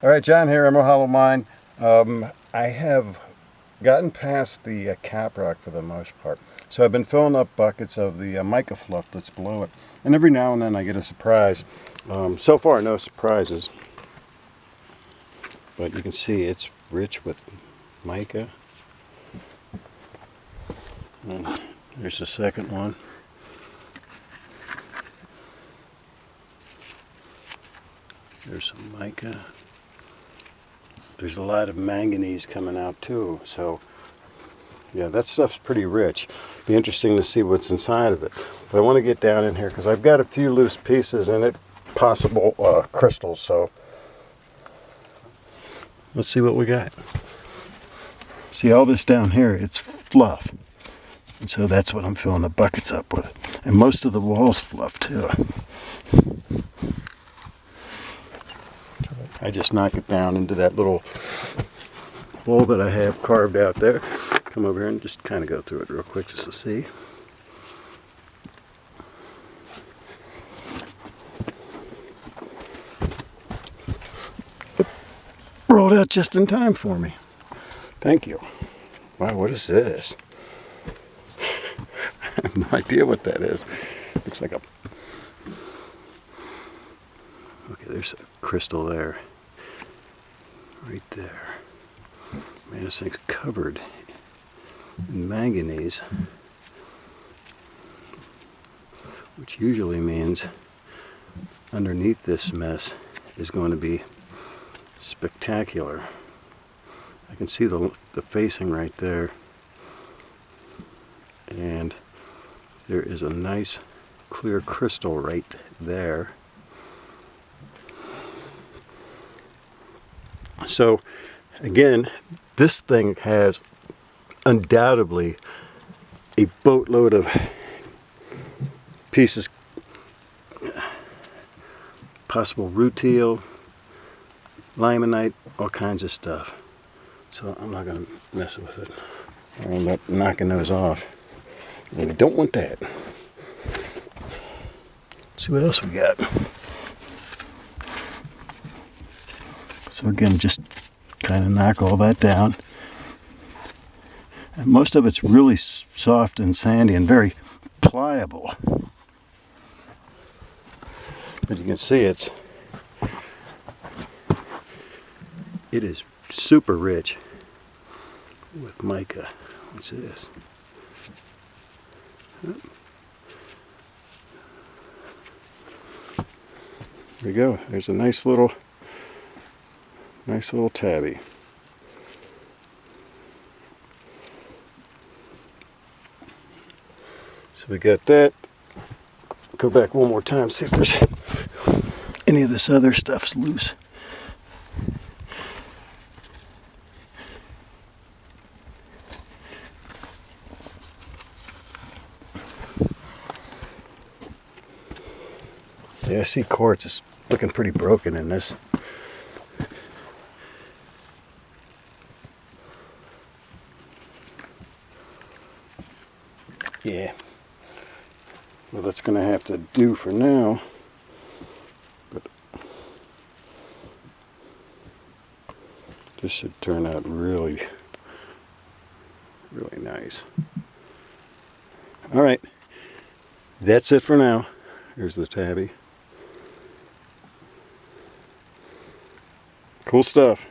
Alright, John here, Emerald Hollow Mine. I have gotten past the cap rock for the most part. So I've been filling up buckets of the mica fluff that's below it. And every now and then I get a surprise. So far, no surprises. But you can see it's rich with mica. And there's the second one. There's some mica. There's a lot of manganese coming out too, so yeah, that stuff's pretty rich. Be interesting to see what's inside of it. But I want to get down in here because I've got a few loose pieces in it, possible crystals, so let's see what we got. See all this down here, it's fluff. And so that's what I'm filling the buckets up with. And most of the wall's fluff too. I just knock it down into that little bowl that I have carved out there. Come over here and just kind of go through it real quick just to see. Rolled out just in time for me. Thank you. Wow, what is this? I have no idea what that is. Looks like a... Okay, there's a crystal there. Right there. Man, this thing's covered in manganese, which usually means underneath this mess is going to be spectacular. I can see the facing right there, and there is a nice clear crystal right there. So again, this thing has undoubtedly a boatload of pieces, possible rutile, limonite, all kinds of stuff. So I'm not going to mess with it. I'll end up knocking those off. And we don't want that. Let's see what else we got. So again, just kind of knock all that down. And most of it's really soft and sandy and very pliable. But you can see it is super rich with mica. What's this? There we go. There's a nice little tabby. So we got that. Go back one more time, see if there's any of this other stuff's loose. Yeah, I see quartz is looking pretty broken in this. Yeah, well, that's going to have to do for now, but this should turn out really, really nice. All right, that's it for now. Here's the tabby. Cool stuff.